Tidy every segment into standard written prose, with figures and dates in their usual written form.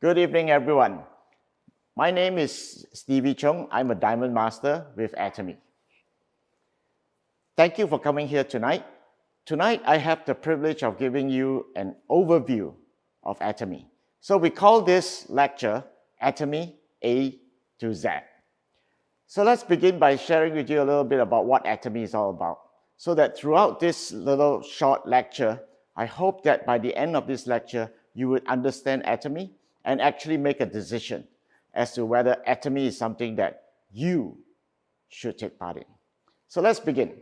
Good evening, everyone. My name is Stevie Chung. I'm a Diamond Master with Atomy. Thank you for coming here tonight. Tonight, I have the privilege of giving you an overview of Atomy. So we call this lecture Atomy A to Z. So let's begin by sharing with you a little bit about what Atomy is all about. So that throughout this little short lecture, I hope that by the end of this lecture, you would understand Atomy and actually make a decision as to whether Atomy is something that you should take part in. So let's begin.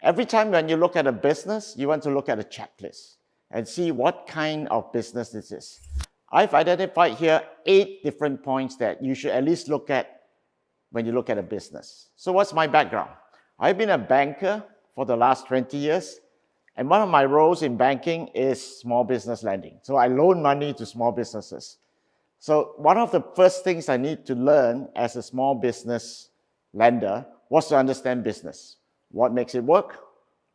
Every time when you look at a business, you want to look at a checklist and see what kind of business this is. I've identified here 8 different points that you should at least look at when you look at a business. So what's my background? I've been a banker for the last 20 years. And one of my roles in banking is small business lending. So I loan money to small businesses. So one of the first things I need to learn as a small business lender was to understand business. What makes it work?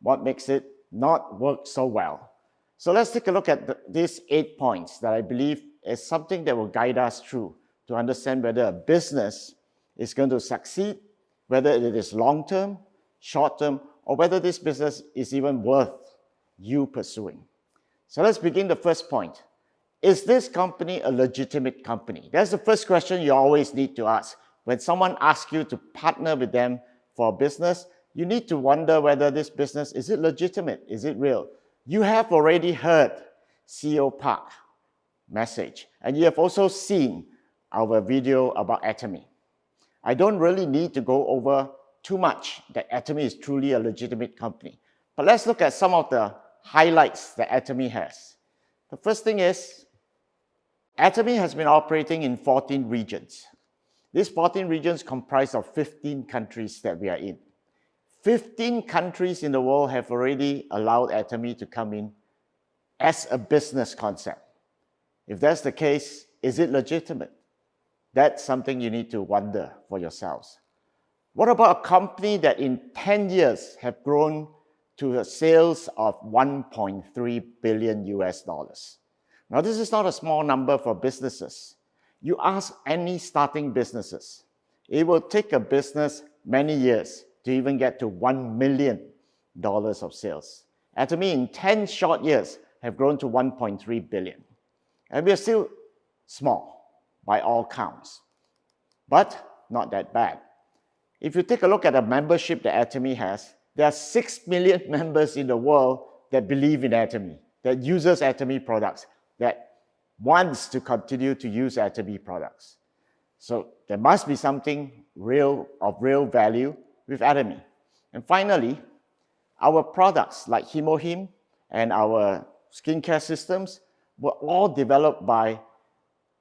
What makes it not work so well? So let's take a look at these 8 points that I believe is something that will guide us through to understand whether a business is going to succeed, whether it is long-term, short-term, or whether this business is even worth you pursuing. So let's begin the first point. Is this company a legitimate company? That's the first question you always need to ask. When someone asks you to partner with them for a business, you need to wonder whether this business, is it legitimate? Is it real? You have already heard CEO Park's message, and you have also seen our video about Atomy. I don't really need to go over too much that Atomy is truly a legitimate company. But let's look at some of the highlights that Atomy has. The first thing is, Atomy has been operating in 14 regions. These 14 regions comprise of 15 countries that we are in. 15 countries in the world have already allowed Atomy to come in as a business concept. If that's the case, is it legitimate? That's something you need to wonder for yourselves. What about a company that in 10 years have grown to a sales of 1.3 billion US dollars? Now, this is not a small number for businesses. You ask any starting businesses, it will take a business many years to even get to $1 million of sales. Atomy in 10 short years have grown to 1.3 billion. And we are still small by all counts, but not that bad. If you take a look at the membership that Atomy has, there are 6 million members in the world that believe in Atomy, that uses Atomy products, that wants to continue to use Atomy products. So there must be something of real value with Atomy. And finally, our products like HemoHim and our skincare systems were all developed by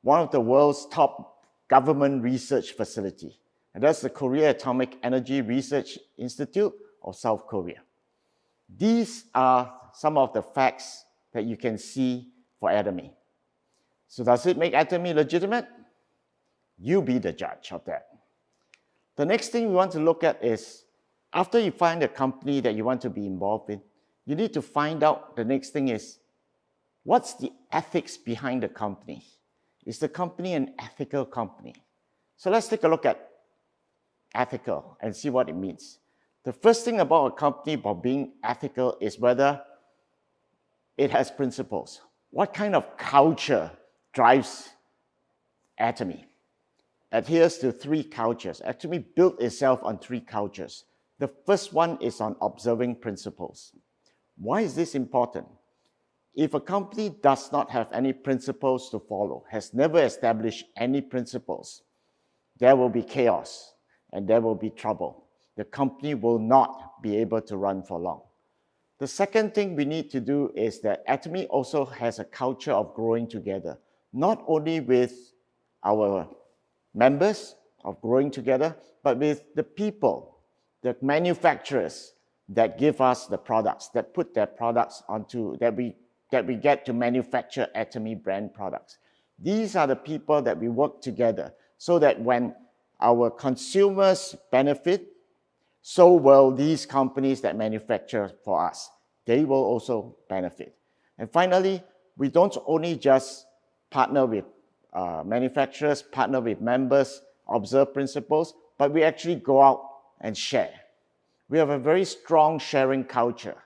one of the world's top government research facilities. And that's the Korea Atomic Energy Research Institute of South Korea. These are some of the facts that you can see for Atomy. So does it make Atomy legitimate? You be the judge of that. The next thing we want to look at is, after you find a company that you want to be involved in, you need to find out, the next thing is, what's the ethics behind the company? Is the company an ethical company? So let's take a look at ethical and see what it means. The first thing about a company about being ethical is whether it has principles. What kind of culture drives Atomy? Adheres to 3 cultures. Atomy built itself on 3 cultures. The first one is on observing principles. Why is this important? If a company does not have any principles to follow, has never established any principles, there will be chaos and there will be trouble. The company will not be able to run for long. The second thing we need to do is that Atomy also has a culture of growing together, not only with our members of growing together, but with the people, the manufacturers that give us the products, that put their products onto, that we get to manufacture Atomy brand products. These are the people that we work together so that when our consumers benefit, so will these companies that manufacture for us. They will also benefit. And finally, we don't only just partner with manufacturers, partner with members, observe principles, but we actually go out and share. We have a very strong sharing culture.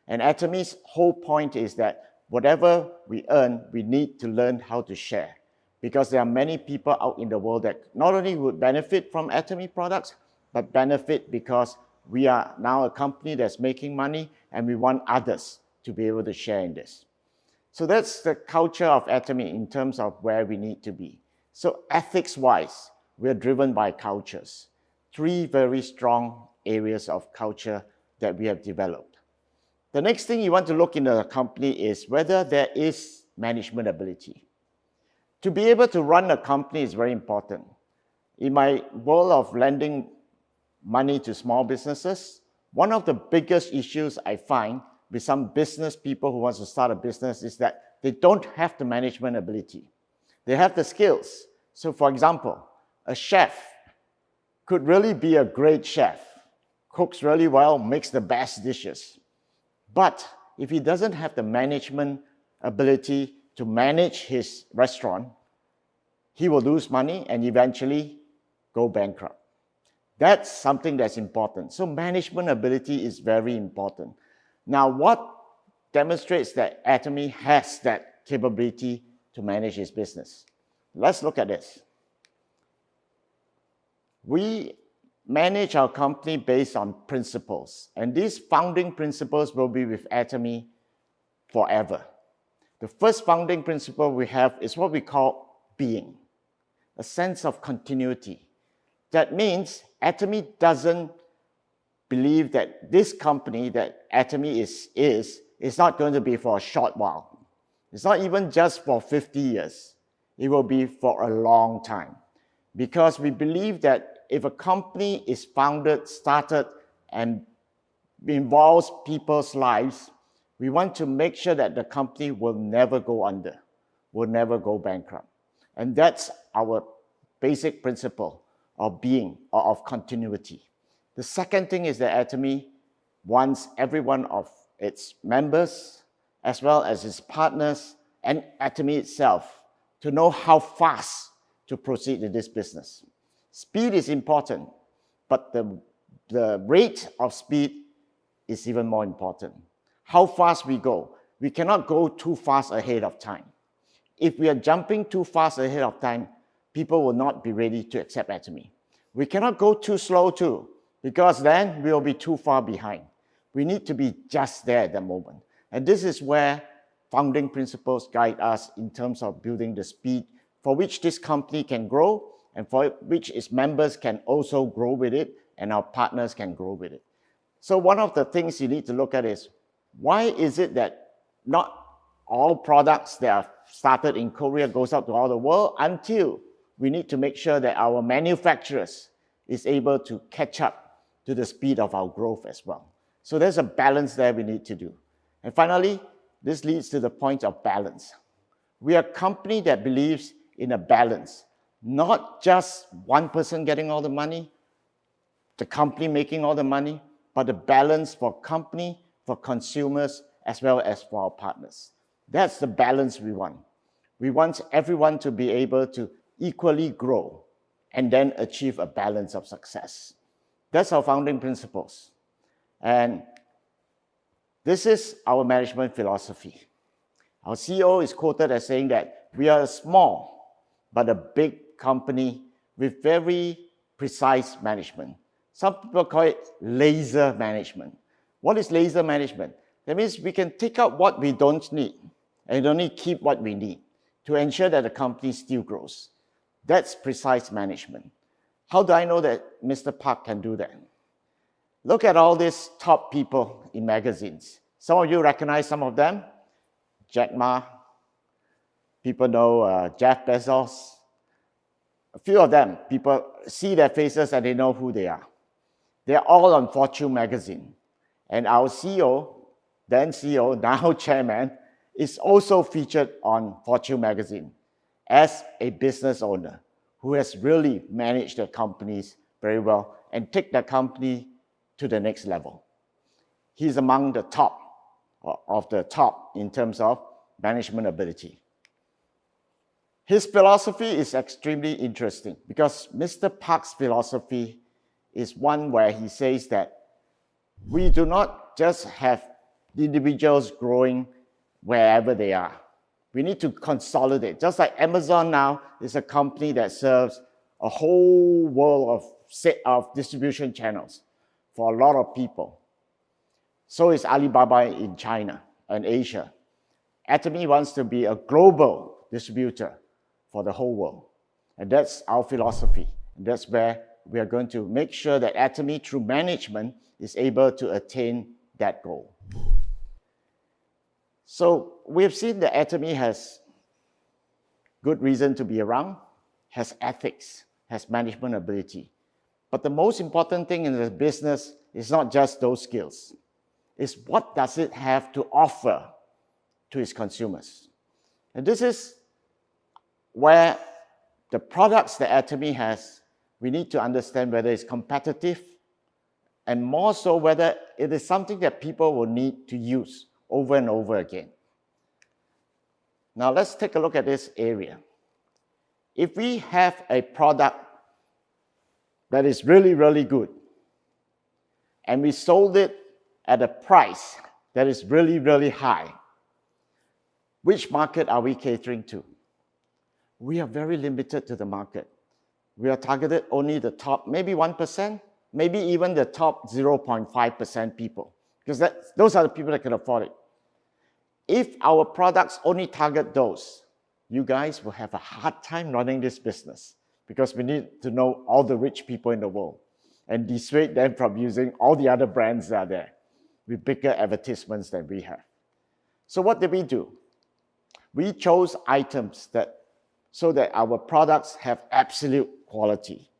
And Atomy's whole point is that whatever we earn, we need to learn how to share. Because there are many people out in the world that not only would benefit from Atomy products, but benefit because we are now a company that's making money and we want others to be able to share in this. So that's the culture of Atomy in terms of where we need to be. So ethics-wise, we're driven by cultures. 3 very strong areas of culture that we have developed. The next thing you want to look in a company is whether there is management ability. To be able to run a company is very important. In my world of lending money to small businesses, one of the biggest issues I find with some business people who want to start a business is that they don't have the management ability. They have the skills. So for example, a chef could really be a great chef, cooks really well, makes the best dishes. But if he doesn't have the management ability to manage his restaurant, he will lose money and eventually go bankrupt. That's something that's important. So management ability is very important. Now, what demonstrates that Atomy has that capability to manage his business? Let's look at this. We manage our company based on principles, and these founding principles will be with Atomy forever. The first founding principle we have is what we call being, a sense of continuity. That means Atomy doesn't believe that this company that Atomy is not going to be for a short while. It's not even just for 50 years. It will be for a long time. Because we believe that if a company is founded, started, and involves people's lives, we want to make sure that the company will never go under, will never go bankrupt. And that's our basic principle of being or of continuity. The second thing is that Atomy wants every one of its members, as well as its partners and Atomy itself, to know how fast to proceed in this business. Speed is important, but the rate of speed is even more important. How fast we go. We cannot go too fast ahead of time. If we are jumping too fast ahead of time, people will not be ready to accept Atomy. We cannot go too slow too, because then we will be too far behind. We need to be just there at the moment. And this is where founding principles guide us in terms of building the speed for which this company can grow and for which its members can also grow with it and our partners can grow with it. So one of the things you need to look at is, why is it that not all products that are started in Korea goes out to all the world until we need to make sure that our manufacturers is able to catch up to the speed of our growth as well. So there's a balance there we need to do. And finally, this leads to the point of balance. We are a company that believes in a balance, not just one person getting all the money, the company making all the money, but a balance for company, for consumers, as well as for our partners. That's the balance we want. We want everyone to be able to equally grow and then achieve a balance of success. That's our founding principles. And this is our management philosophy. Our CEO is quoted as saying that we are a small but a big company with very precise management. Some people call it laser management. What is laser management? That means we can take out what we don't need and only keep what we need to ensure that the company still grows. That's precise management. How do I know that Mr. Park can do that? Look at all these top people in magazines. Some of you recognize some of them. Jack Ma. People know Jeff Bezos. A few of them, people see their faces and they know who they are. They're all on Fortune magazine. And our CEO, then CEO, now chairman, is also featured on Fortune magazine as a business owner who has really managed their companies very well and take their company to the next level. He's among the top of the top in terms of management ability. His philosophy is extremely interesting because Mr. Park's philosophy is one where he says that we do not just have individuals growing wherever they are. We need to consolidate. Just like Amazon now is a company that serves a whole world of distribution channels for a lot of people. So is Alibaba in China and Asia. Atomy wants to be a global distributor for the whole world. And that's our philosophy. And that's where we are going to make sure that Atomy, through management, is able to attain that goal. So we have seen that Atomy has good reason to be around, has ethics, has management ability. But the most important thing in the business is not just those skills. It's what does it have to offer to its consumers. And this is where the products that Atomy has, we need to understand whether it's competitive and more so whether it is something that people will need to use over and over again. Now let's take a look at this area. If we have a product that is really, really good, and we sold it at a price that is really, really high, which market are we catering to? We are very limited to the market. We are targeted only the top, maybe 1%, maybe even the top 0.5% people, because those are the people that can afford it. If our products only target those, you guys will have a hard time running this business because we need to know all the rich people in the world and dissuade them from using all the other brands that are there with bigger advertisements than we have. So what did we do? We chose items so that our products have absolute quality.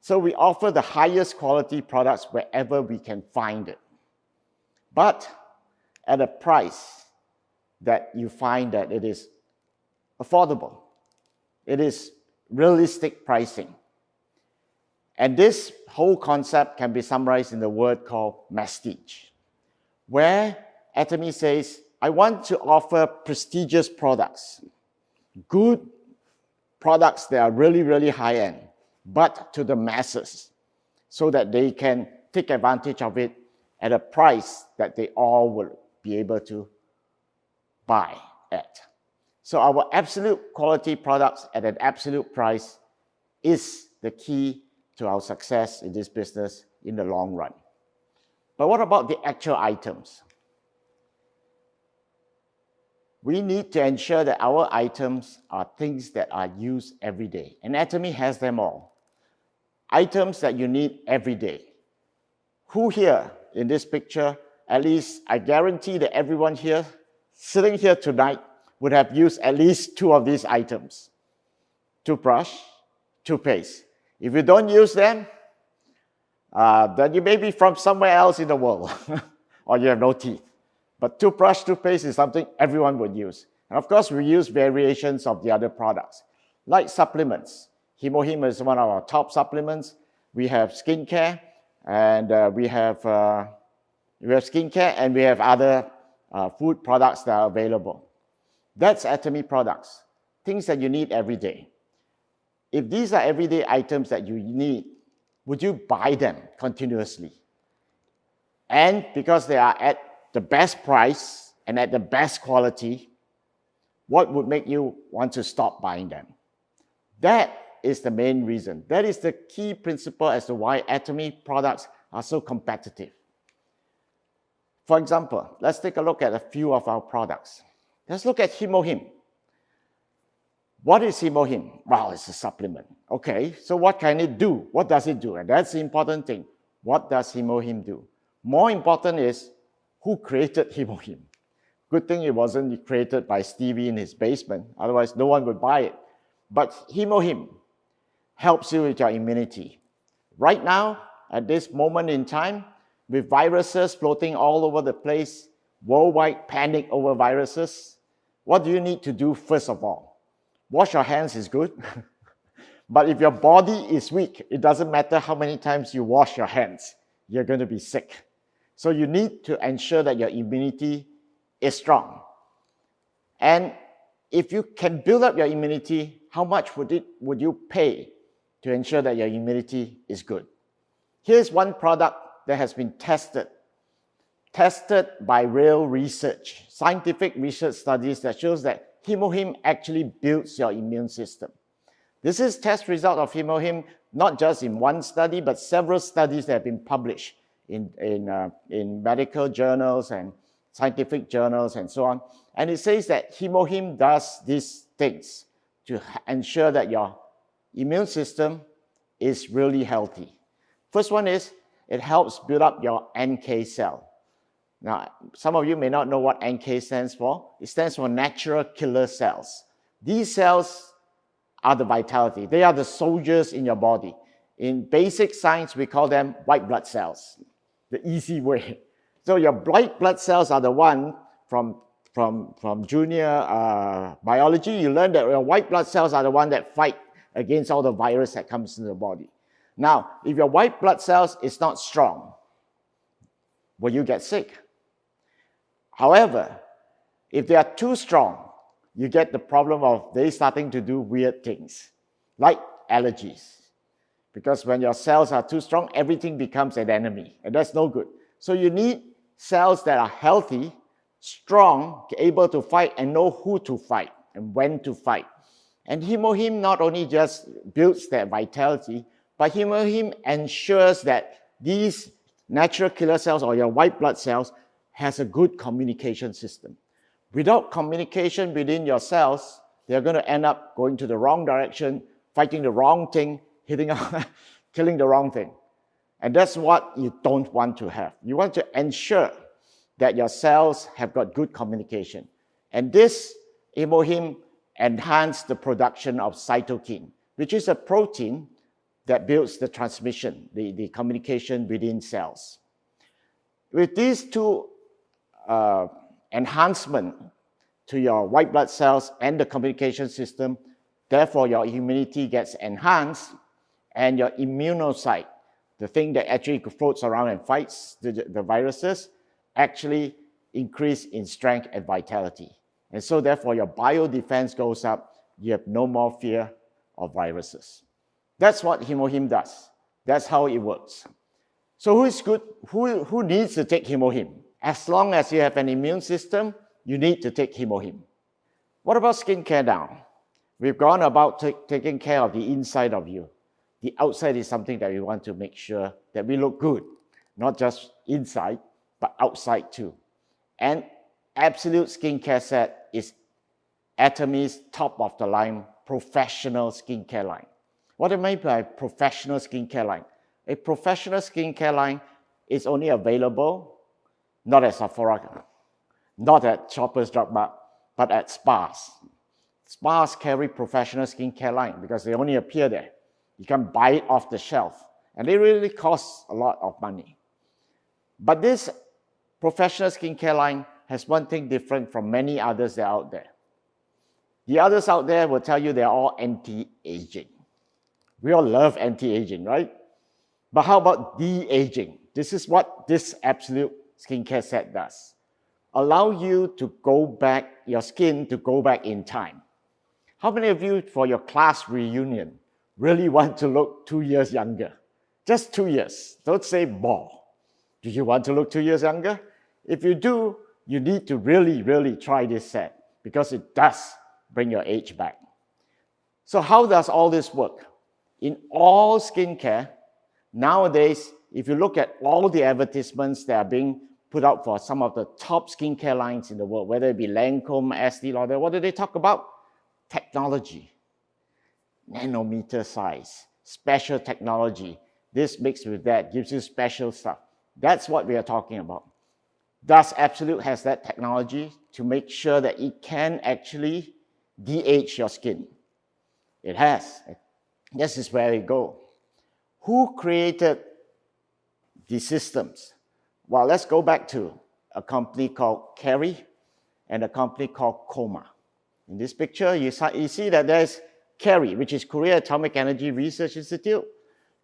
So we offer the highest quality products wherever we can find it, but at a price that you find that it is affordable. It is realistic pricing. And this whole concept can be summarized in the word called MASSTIGE, where Atomy says, I want to offer prestigious products, good products that are really, really high-end, but to the masses, so that they can take advantage of it at a price that they all will be able to buy at. So our absolute quality products at an absolute price is the key to our success in this business in the long run. But what about the actual items? We need to ensure that our items are things that are used every day. And Atomy has them all. Items that you need every day. Who here in this picture, at least I guarantee that everyone here sitting here tonight would have used at least 2 of these items. Toothbrush, toothpaste. If you don't use them, then you may be from somewhere else in the world or you have no teeth. But toothbrush, toothpaste is something everyone would use. And of course, we use variations of the other products, like supplements. Hemohim is one of our top supplements. We have skincare, and we have skincare, and we have other food products that are available. That's Atomy products, things that you need every day. If these are everyday items that you need, would you buy them continuously? And because they are at the best price and at the best quality, what would make you want to stop buying them? That is the main reason. That is the key principle as to why Atomy products are so competitive. For example, let's take a look at a few of our products. Let's look at Hemohim. What is Hemohim? Well, it's a supplement. Okay, so what can it do? What does it do? And that's the important thing. What does Hemohim do? More important is who created Hemohim. Good thing it wasn't created by Stevie in his basement. Otherwise, no one would buy it. But Hemohim helps you with your immunity. Right now, at this moment in time, with viruses floating all over the place, worldwide panic over viruses, what do you need to do first of all? Wash your hands is good. But if your body is weak, it doesn't matter how many times you wash your hands, you're going to be sick. So you need to ensure that your immunity is strong. And if you can build up your immunity, how much would you pay to ensure that your immunity is good? Here's one product that has been tested by real research, scientific research studies that shows that Hemohim actually builds your immune system. This is test result of Hemohim, not just in one study, but several studies that have been published in medical journals and scientific journals and so on. And it says that Hemohim does these things to ensure that your immune system is really healthy. First one is it helps build up your NK cell. Now, some of you may not know what NK stands for. It stands for natural killer cells. These cells are the vitality. They are the soldiers in your body. In basic science, we call them white blood cells, the easy way. So your white blood cells are the one from junior biology. You learn that your white blood cells are the one that fight against all the virus that comes into the body. Now, if your white blood cells is not strong, will you get sick? However, if they are too strong, you get the problem of they starting to do weird things, like allergies. Because when your cells are too strong, everything becomes an enemy, and that's no good. So you need cells that are healthy, strong, able to fight and know who to fight and when to fight. And Hemohim not only just builds that vitality, but Hemohim ensures that these natural killer cells or your white blood cells has a good communication system. Without communication within your cells, they're going to end up going to the wrong direction, fighting the wrong thing, killing the wrong thing. And that's what you don't want to have. You want to ensure that your cells have got good communication. And this Hemohim enhances the production of cytokine, which is a protein that builds the transmission, the communication within cells. With these two enhancement to your white blood cells and the communication system, therefore your immunity gets enhanced and your immunocyte, the thing that actually floats around and fights the viruses, actually increase in strength and vitality. And so therefore your biodefense goes up, you have no more fear of viruses. That's what Hemohim does. That's how it works. So who is good? Who needs to take Hemohim? As long as you have an immune system, you need to take Hemohim. What about skincare now? We've gone about taking care of the inside of you. The outside is something that we want to make sure that we look good, not just inside, but outside too. And Absolute Skincare Set is Atomy's top-of-the-line professional skincare line. What do I mean by professional skincare line? A professional skincare line is only available not at Sephora, not at Shoppers Drug Mart, but at spas. Spas carry professional skincare line because they only appear there. You can buy it off the shelf, and they really cost a lot of money. But this professional skincare line has one thing different from many others that are out there. The others out there will tell you they're all anti-aging. We all love anti-aging, right? But how about de-aging? This is what this Absolute Skincare Set does. Allow you to go back, your skin to go back in time. How many of you, for your class reunion, really want to look 2 years younger? Just 2 years. Don't say more. Do you want to look 2 years younger? If you do, you need to really, really try this set because it does bring your age back. So how does all this work? In all skincare, nowadays, if you look at all the advertisements that are being put out for some of the top skincare lines in the world, whether it be Lancome, Estee Lauder, what do they talk about? Technology. Nanometer size, special technology. This mixed with that gives you special stuff. That's what we are talking about. Does Absolute has that technology to make sure that it can actually de-age your skin? It has. This is where we go. Who created the systems? Well, let's go back to a company called Kerry and a company called Coma. In this picture, you see that there's Kerry, which is Korea Atomic Energy Research Institute.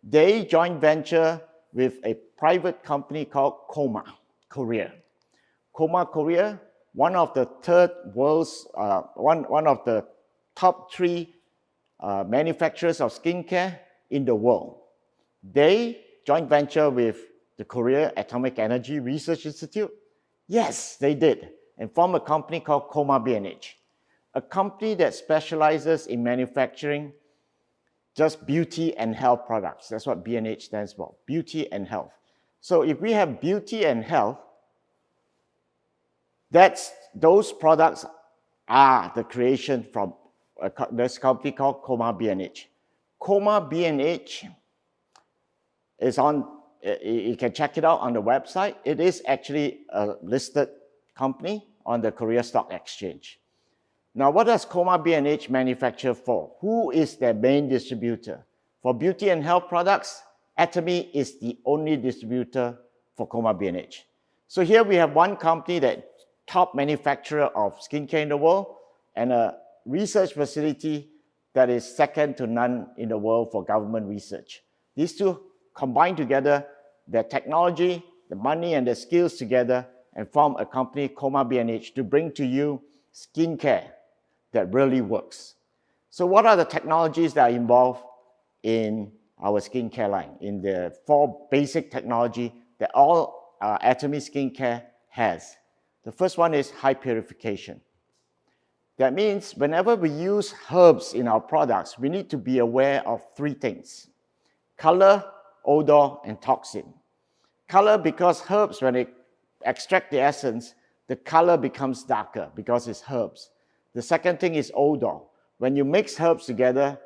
They joint venture with a private company called Coma Korea. Coma Korea one of the one of the top 3 manufacturers of skincare in the world. They joint venture with the Korea Atomic Energy Research Institute. Yes, they did, and formed a company called Coma B&H, a company that specializes in manufacturing just beauty and health products. That's what B&H stands for, beauty and health. So if we have beauty and health, those products are the creation from this company called Coma B&H. Coma B&H is on, you can check it out on the website. It is actually a listed company on the Korea Stock Exchange. Now, what does Coma B&H manufacture for? Who is their main distributor? For beauty and health products, Atomy is the only distributor for Coma B&H. So here we have one company that top manufacturer of skincare in the world and a research facility that is second to none in the world for government research. These two combine together their technology, the money, and the skills together and form a company, Coma B&H, to bring to you skincare that really works. So what are the technologies that are involved in our skincare line, in the 4 basic technology that all Atomy skincare has? The first one is high purification. That means whenever we use herbs in our products, we need to be aware of 3 things: color, odor, and toxin. Color, because herbs, when they extract the essence, the color becomes darker because it's herbs. The second thing is odor. When you mix herbs together,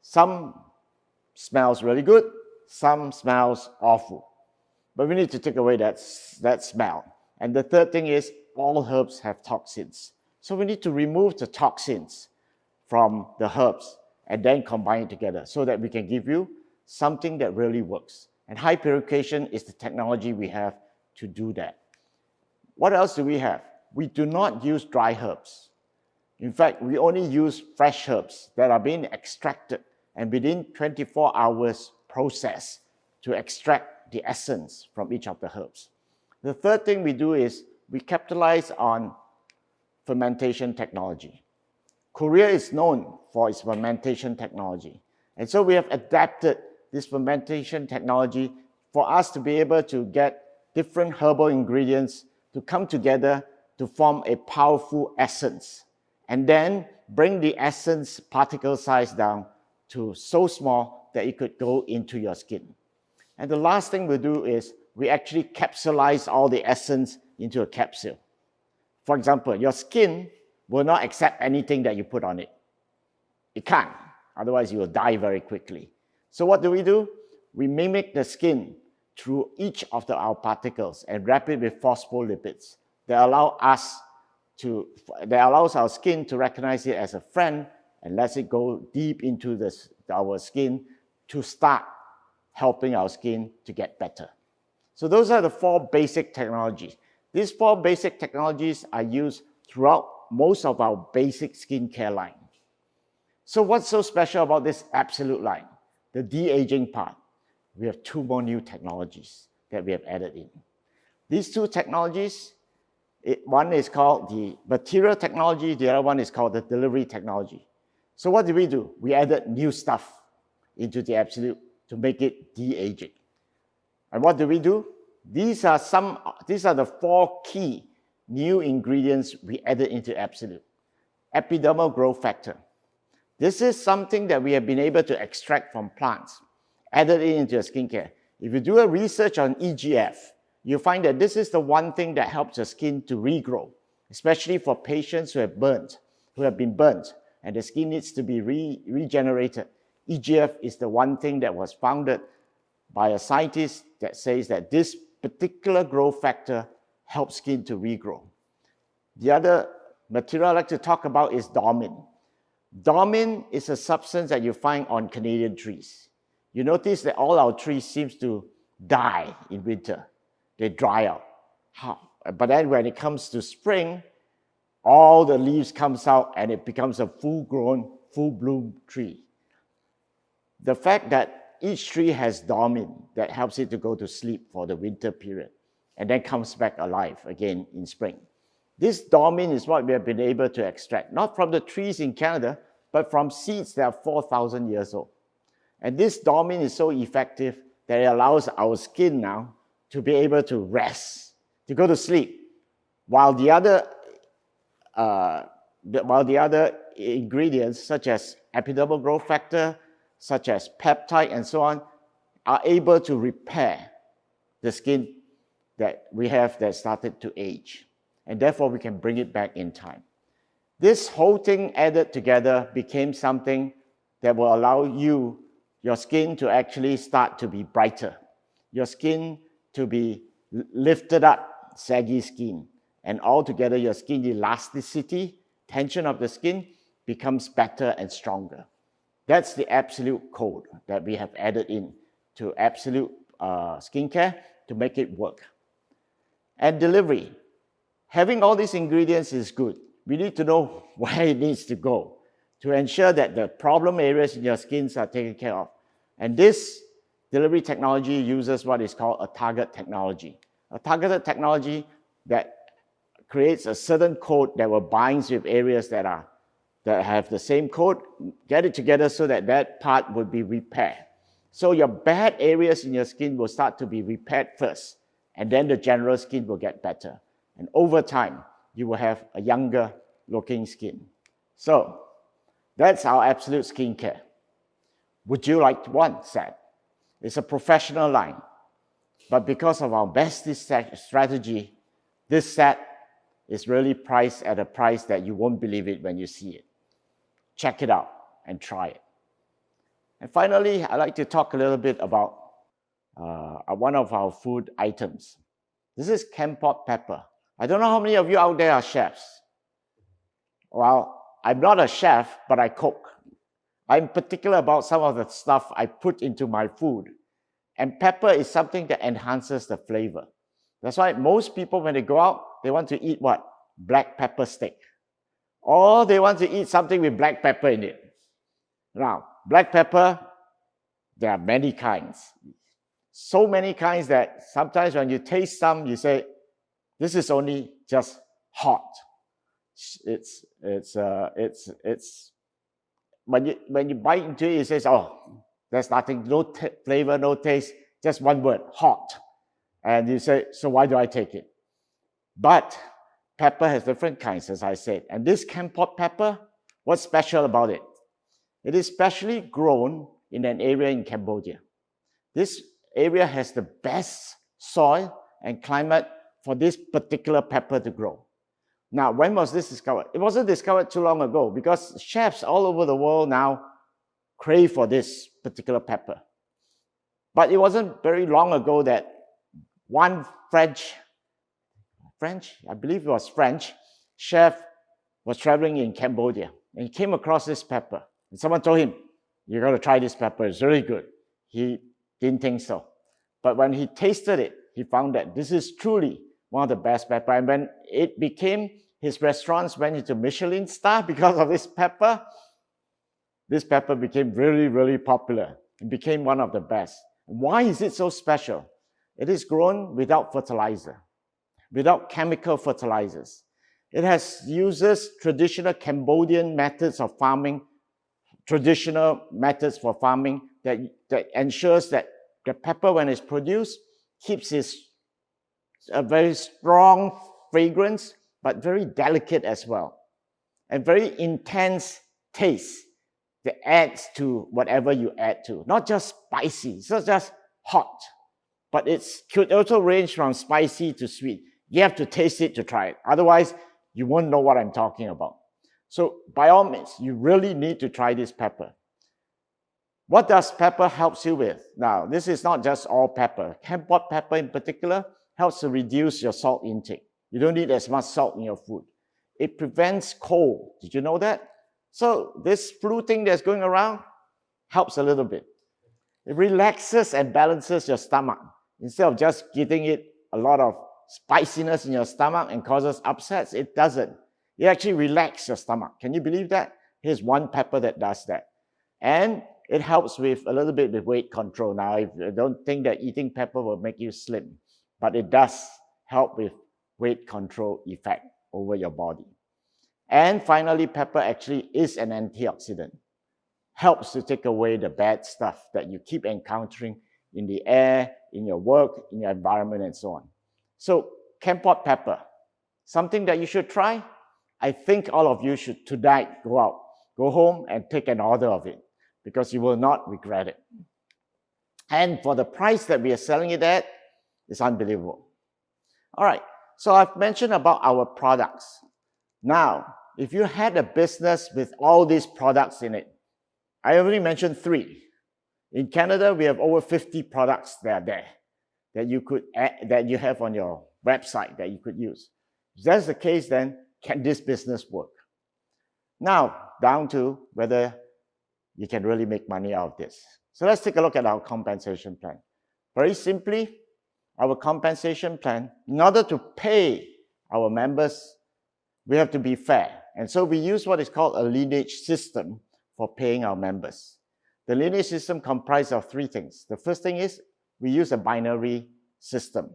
some smells really good, some smells awful. But we need to take away that smell. And the third thing is all herbs have toxins. So we need to remove the toxins from the herbs and then combine it together so that we can give you something that really works. And high purification is the technology we have to do that. What else do we have? We do not use dry herbs. In fact, we only use fresh herbs that are being extracted and within 24 hours processed to extract the essence from each of the herbs. The third thing we do is we capitalize on fermentation technology. Korea is known for its fermentation technology. And so we have adapted this fermentation technology for us to be able to get different herbal ingredients to come together to form a powerful essence, and then bring the essence particle size down to so small that it could go into your skin. And the last thing we do is we actually capsulize all the essence into a capsule. For example, your skin will not accept anything that you put on it. It can't, otherwise you will die very quickly. So what do? We mimic the skin through each of our particles and wrap it with phospholipids that allows our skin to recognize it as a friend and lets it go deep into our skin to start helping our skin to get better. So those are the 4 basic technologies. These 4 basic technologies are used throughout most of our basic skincare line. So what's so special about this absolute line? The de-aging part. We have 2 more new technologies that we have added in. These 2 technologies, one is called the material technology, the other one is called the delivery technology. So what do? We added new stuff into the absolute to make it de-aging. And what do? These are the 4 key new ingredients we added into absolute. Epidermal growth factor. This is something that we have been able to extract from plants, added it into your skincare. If you do a research on EGF, you'll find that this is the one thing that helps your skin to regrow, especially for patients who have been burnt, and the skin needs to be regenerated. EGF is the one thing that was founded by a scientist that says that this particular growth factor helps skin to regrow. The other material I'd like to talk about is dormin. Dormin is a substance that you find on Canadian trees. You notice that all our trees seem to die in winter. They dry out. But then when it comes to spring, all the leaves comes out and it becomes a full-grown, full-bloom tree. The fact that each tree has dormin that helps it to go to sleep for the winter period and then comes back alive again in spring. This dormine is what we have been able to extract, not from the trees in Canada, but from seeds that are 4,000 years old. And this dormine is so effective that it allows our skin now to be able to rest, to go to sleep, while the other ingredients, such as epidermal growth factor, such as peptide, and so on, are able to repair the skin that we have that started to age. And therefore, we can bring it back in time. This whole thing added together became something that will allow your skin to actually start to be brighter, your skin to be lifted up, saggy skin, and altogether your skin elasticity, tension of the skin becomes better and stronger. That's the absolute code that we have added in to absolute skincare to make it work. And delivery. Having all these ingredients is good. We need to know where it needs to go to ensure that the problem areas in your skins are taken care of. And this delivery technology uses what is called a target technology. A targeted technology that creates a certain code that will bind with areas that have the same code, get it together so that that part would be repaired. So your bad areas in your skin will start to be repaired first, and then the general skin will get better. And over time, you will have a younger looking skin. So that's our absolute skincare. Would you like one set? It's a professional line. But because of our bestie strategy, this set is really priced at a price that you won't believe it when you see it. Check it out and try it. And finally, I'd like to talk a little bit about one of our food items. This is canned pot pepper. I don't know how many of you out there are chefs. Well, I'm not a chef, but I cook. I'm particular about some of the stuff I put into my food. And pepper is something that enhances the flavor. That's why most people, when they go out, they want to eat what? Black pepper steak. Or they want to eat something with black pepper in it. Now, black pepper, there are many kinds. So many kinds that sometimes when you taste some, you say, this is only just hot. When you bite into it, it says, oh, there's nothing, no flavor, no taste, just one word, hot. And you say, so why do I take it? But pepper has different kinds, as I said. And this canned pot pepper, what's special about it? It is specially grown in an area in Cambodia. This area has the best soil and climate for this particular pepper to grow. Now, when was this discovered? It wasn't discovered too long ago because chefs all over the world now crave for this particular pepper. But it wasn't very long ago that one French, I believe it was French, chef was traveling in Cambodia and he came across this pepper. And someone told him, you got to try this pepper, it's really good. He didn't think so. But when he tasted it, he found that this is truly one of the best pepper. And when it became, his restaurants went into Michelin star because of this pepper became really, really popular. It became one of the best. Why is it so special? It is grown without fertilizer, without chemical fertilizers. It uses traditional Cambodian methods of farming, traditional methods for farming that ensures that the pepper, when it's produced, keeps a very strong fragrance, but very delicate as well, and very intense taste that adds to whatever you add to. Not just spicy, it's not just hot, but it could also range from spicy to sweet. You have to taste it to try it. Otherwise, you won't know what I'm talking about. So by all means, you really need to try this pepper. What does pepper help you with? Now, this is not just all pepper. Canned pot pepper in particular helps to reduce your salt intake. You don't need as much salt in your food. It prevents cold. Did you know that? So this flu thing that's going around helps a little bit. It relaxes and balances your stomach. Instead of just giving it a lot of spiciness in your stomach and causes upsets, it doesn't. It actually relaxes your stomach. Can you believe that? Here's one pepper that does that. And it helps with a little bit with weight control. Now, I don't think that eating pepper will make you slim, but it does help with weight control effect. over your body. And finally, pepper actually is an antioxidant. Helps to take away the bad stuff that you keep encountering in the air, in your work, in your environment, and so on. So, Chem-Pot pepper, something that you should try. I think all of you should tonight go home and take an order of it because you will not regret it. And for the price that we are selling it at, it's unbelievable. All right, so I've mentioned about our products. Now, if you had a business with all these products in it, I already mentioned 3. In Canada, we have over 50 products that are there that you could that you have on your website that you could use. If that's the case, then can this business work? Now, down to whether you can really make money out of this. So let's take a look at our compensation plan. Very simply, our compensation plan, in order to pay our members, we have to be fair. And so we use what is called a lineage system for paying our members. The lineage system comprises of 3 things. The first thing is we use a binary system,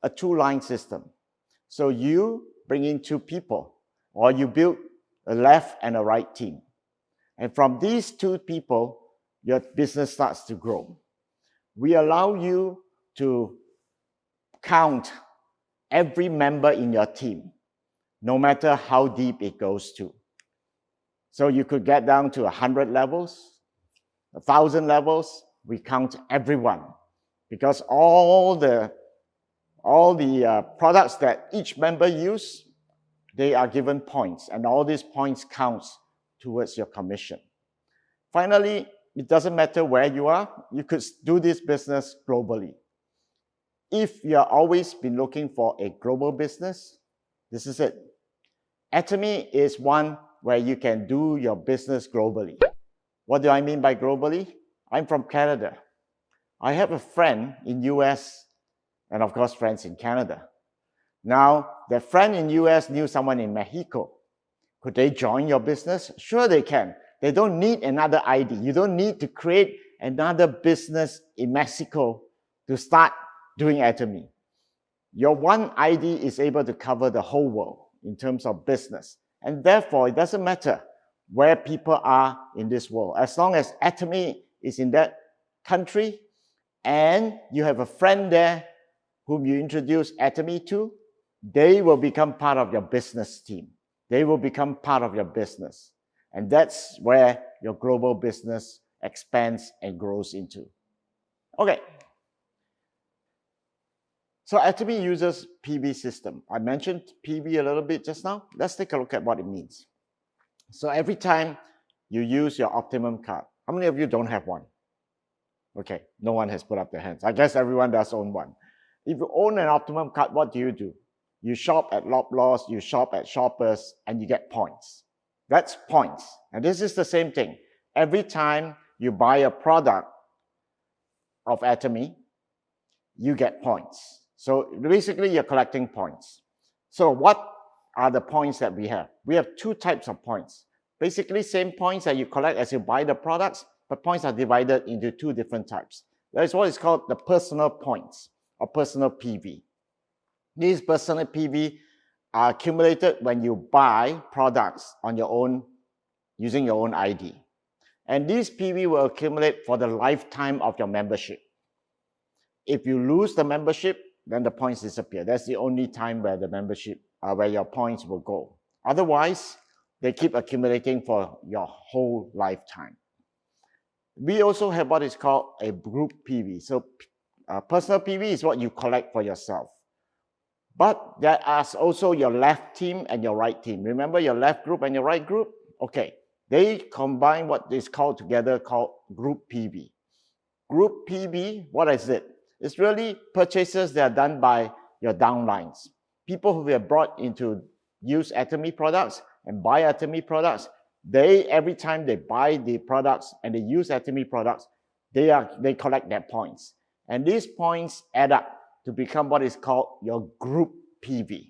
a 2-line system. So you bring in 2 people, or you build a left and a right team. And from these 2 people, your business starts to grow. We allow you to count every member in your team, no matter how deep it goes to. So you could get down to 100 levels, 1,000 levels. We count everyone because all the products that each member use, they are given points, and all these points counts towards your commission. Finally, it doesn't matter where you are, you could do this business globally. If you have always been looking for a global business, this is it. Atomy is one where you can do your business globally. What do I mean by globally? I'm from Canada. I have a friend in US and of course friends in Canada. Now, that friend in US knew someone in Mexico. Could they join your business? Sure they can. They don't need another ID. You don't need to create another business in Mexico to start doing Atomy. Your one ID is able to cover the whole world in terms of business. And therefore, it doesn't matter where people are in this world. As long as Atomy is in that country and you have a friend there whom you introduce Atomy to, they will become part of your business team. They will become part of your business. And that's where your global business expands and grows into. Okay. So Atomy uses PV system. I mentioned PV a little bit just now. Let's take a look at what it means. So every time you use your Optimum card, how many of you don't have one? Okay, no one has put up their hands. I guess everyone does own one. If you own an Optimum card, what do? You shop at Loblaws, you shop at Shoppers, and you get points. That's points. And this is the same thing. Every time you buy a product of Atomy, you get points. So basically, you're collecting points. So what are the points that we have? We have 2 types of points. Basically, same points that you collect as you buy the products, but points are divided into 2 different types. There is what is called the personal points or personal PV. These personal PV are accumulated when you buy products on your own, using your own ID. And these PV will accumulate for the lifetime of your membership. If you lose the membership, then the points disappear. That's the only time where the membership, where your points will go. Otherwise, they keep accumulating for your whole lifetime. We also have what is called a group PV. So personal PV is what you collect for yourself. But there are also your left team and your right team. Remember your left group and your right group? Okay, they combine what is called together called group PV. Group PV, what is it? It's really purchases that are done by your downlines. People who have brought into use Atomy products and buy Atomy products, every time they buy the products and they use Atomy products, they collect their points. And these points add up to become what is called your group PV.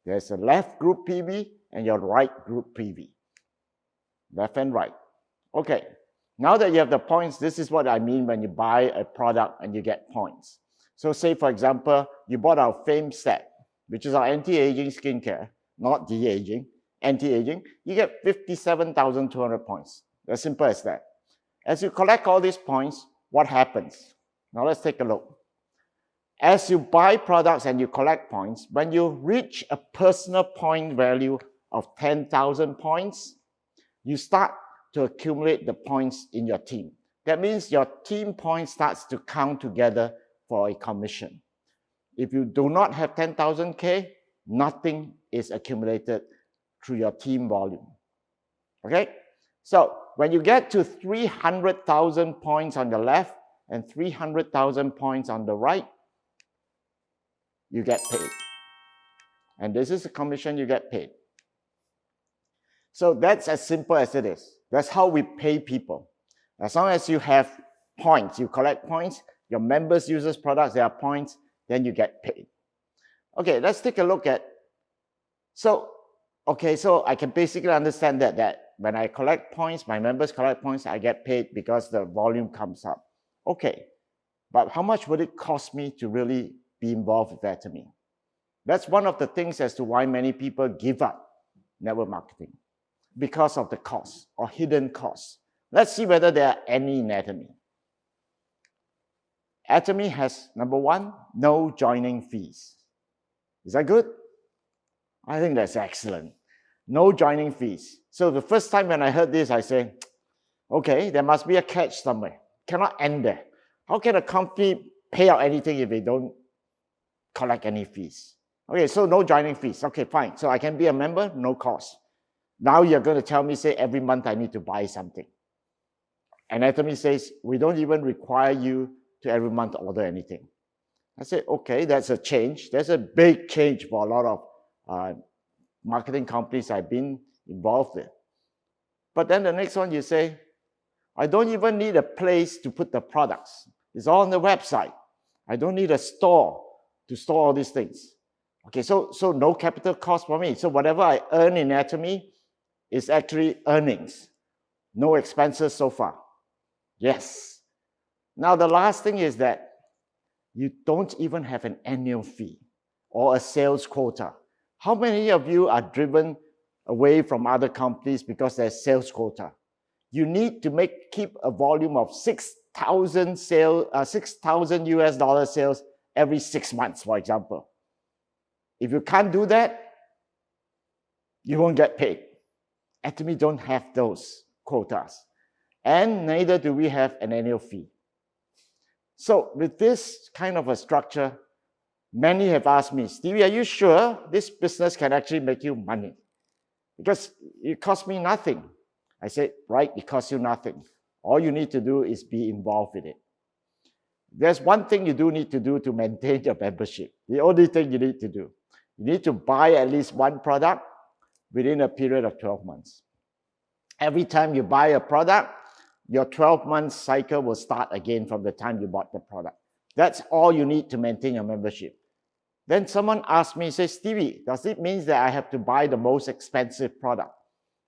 There's a left group PV and your right group PV. Left and right. Okay. Now that you have the points, this is what I mean when you buy a product and you get points. So say, for example, you bought our Fame set, which is our anti-aging skincare. not de-aging, anti-aging, you get 57,200 points. As simple as that. As you collect all these points, what happens? Now let's take a look. As you buy products and you collect points, when you reach a personal point value of 10,000 points, you start to accumulate the points in your team. That means your team points starts to count together for a commission. If you do not have 10,000K, nothing is accumulated through your team volume. Okay? So when you get to 300,000 points on the left and 300,000 points on the right, you get paid. And this is the commission you get paid. So that's as simple as it is. That's how we pay people. As long as you have points, you collect points, your members use products, there are points, then you get paid. Okay, let's take a look at, so I can basically understand that when I collect points, my members collect points, I get paid because the volume comes up. Okay, but how much would it cost me to really be involved with Atomy? That's one of the things as to why many people give up network marketing, because of the cost or hidden costs. Let's see whether there are any in Atomy. Atomy has, number one, no joining fees. Is that good? I think that's excellent. No joining fees. So the first time when I heard this, I said, okay, there must be a catch somewhere. Cannot end there. How can a company pay out anything if they don't collect any fees? Okay, so no joining fees. Okay, fine. So I can be a member, no cost. Now you're going to tell me, say, every month I need to buy something. And Atomy says, we don't even require you to every month order anything. I said, okay, that's a change. That's a big change for a lot of marketing companies I've been involved with. But then the next one you say, I don't even need a place to put the products. It's all on the website. I don't need a store to store all these things. Okay, so no capital cost for me. So whatever I earn in Atomy is actually earnings. No expenses so far. Yes. Now the last thing is that you don't even have an annual fee or a sales quota. How many of you are driven away from other companies because there's sales quota? You need to keep a volume of 6,000 US dollar sales every 6 months, for example. If you can't do that, you won't get paid. Atomy don't have those quotas, and neither do we have an annual fee. So with this kind of a structure, many have asked me, Stevie, are you sure this business can actually make you money? Because it costs me nothing. I said, right, it costs you nothing. All you need to do is be involved with it. There's one thing you do need to do to maintain your membership. The only thing you need to do. You need to buy at least one product within a period of 12 months. Every time you buy a product, your 12-month cycle will start again from the time you bought the product. That's all you need to maintain your membership. Then someone asked me, says, Stevie, does it mean that I have to buy the most expensive product?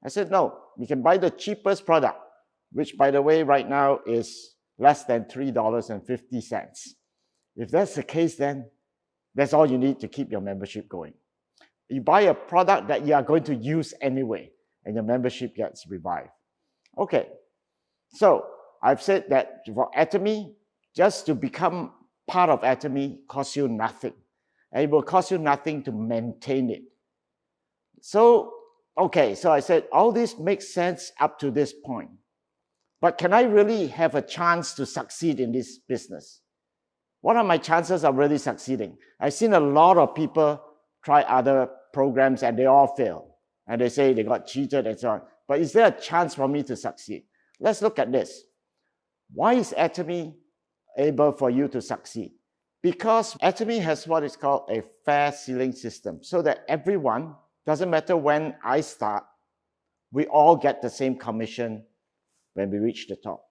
I said, no, you can buy the cheapest product, which by the way, right now is less than $3.50. If that's the case, then that's all you need to keep your membership going. You buy a product that you are going to use anyway, and your membership gets revived. Okay, so I've said that for Atomy, just to become part of Atomy costs you nothing. And it will cost you nothing to maintain it. So, okay, so I said, all this makes sense up to this point. But can I really have a chance to succeed in this business? What are my chances of really succeeding? I've seen a lot of people try other programs and they all fail. And they say they got cheated and so on. But is there a chance for me to succeed? Let's look at this. Why is Atomy able for you to succeed? Because Atomy has what is called a fair ceiling system, so that everyone, doesn't matter when I start, we all get the same commission when we reach the top.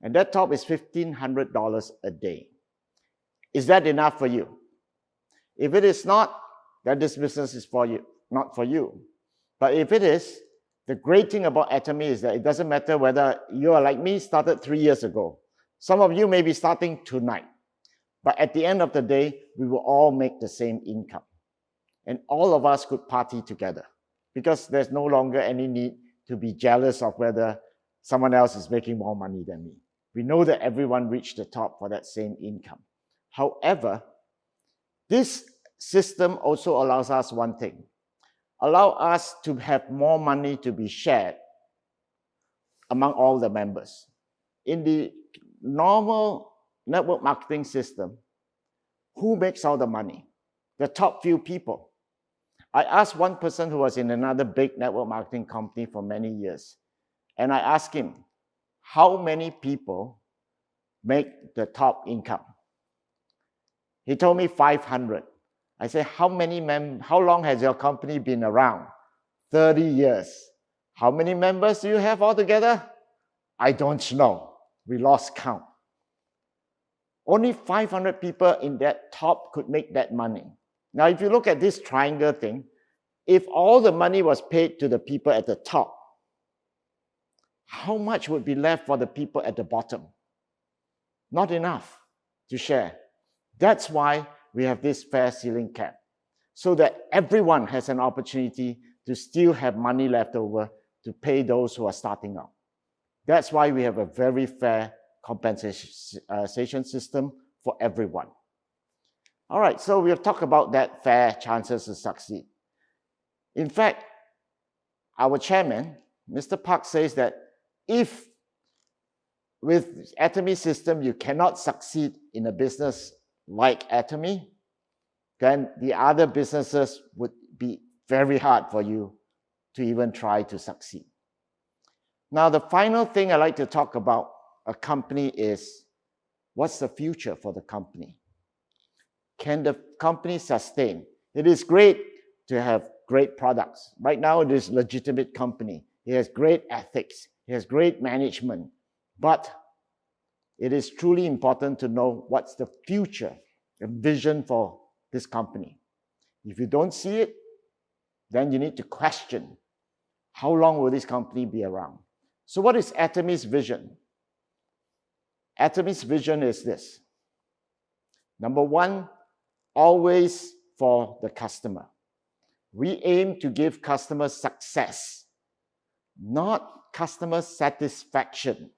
And that top is $1,500 a day. Is that enough for you? If it is not, then this business is for you, not for you. But if it is, the great thing about Atomy is that it doesn't matter whether you are like me, started 3 years ago. Some of you may be starting tonight. But at the end of the day, we will all make the same income. and all of us could party together because there's no longer any need to be jealous of whether someone else is making more money than me. We know that everyone reached the top for that same income. However, this system also allows us one thing, allow us to have more money to be shared among all the members. In the normal network marketing system, who makes all the money? The top few people. I asked one person who was in another big network marketing company for many years, and I asked him, how many people make the top income? He told me 500. I said, how long has your company been around? 30 years. How many members do you have altogether? I don't know. We lost count. Only 500 people in that top could make that money. Now, if you look at this triangle thing, if all the money was paid to the people at the top, how much would be left for the people at the bottom? Not enough to share. That's why we have this fair ceiling cap, so that everyone has an opportunity to still have money left over to pay those who are starting out. That's why we have a very fair compensation system for everyone. All right, so we'll talk about that fair chances to succeed. In fact, our chairman, Mr. Park, says that if with Atomy system you cannot succeed in a business like Atomy, then the other businesses would be very hard for you to even try to succeed. Now, the final thing I'd like to talk about a company is, what's the future for the company? Can the company sustain? It is great to have great products. Right now, it is a legitimate company. It has great ethics. It has great management. But it is truly important to know what's the future, the vision for this company. If you don't see it, then you need to question, how long will this company be around? So what is Atomy's vision? Atomy's vision is this. Number one, always for the customer. We aim to give customers success, not customer satisfaction,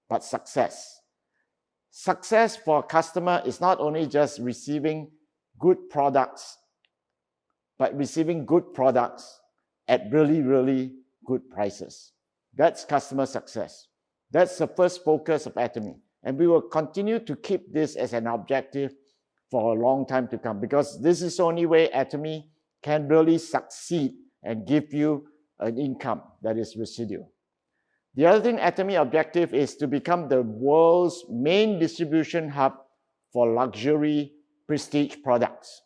but success. Success for a customer is not only just receiving good products, but receiving good products at really, really good prices. That's customer success. That's the first focus of Atomy. And we will continue to keep this as an objective for a long time to come, because this is the only way Atomy can really succeed and give you an income that is residual. The other thing, Atomy objective is to become the world's main distribution hub for luxury prestige products,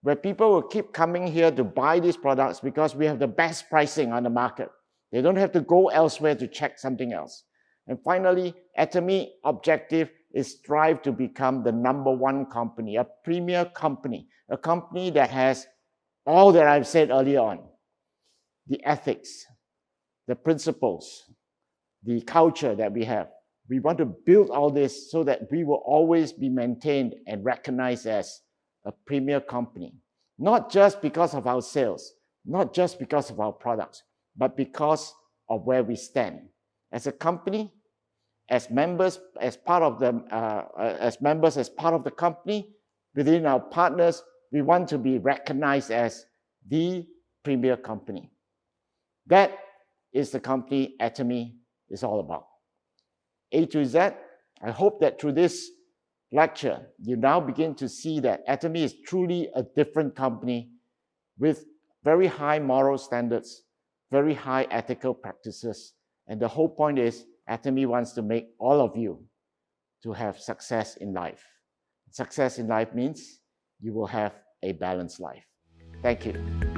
where people will keep coming here to buy these products because we have the best pricing on the market. They don't have to go elsewhere to check something else. And finally, Atomy objective is strive to become the #1 company, a premier company, a company that has all that I've said earlier on, the ethics, the principles, the culture that we have. We want to build all this so that we will always be maintained and recognized as a premier company, not just because of our sales, not just because of our products, but because of where we stand. As a company, as members, as part of the company, within our partners, we want to be recognized as the premier company. That is the company Atomy is all about. A to Z, I hope that through this lecture, you now begin to see that Atomy is truly a different company with very high moral standards, very high ethical practices. And the whole point is Atomy wants to make all of you to have success in life. Success in life means you will have a balanced life. Thank you.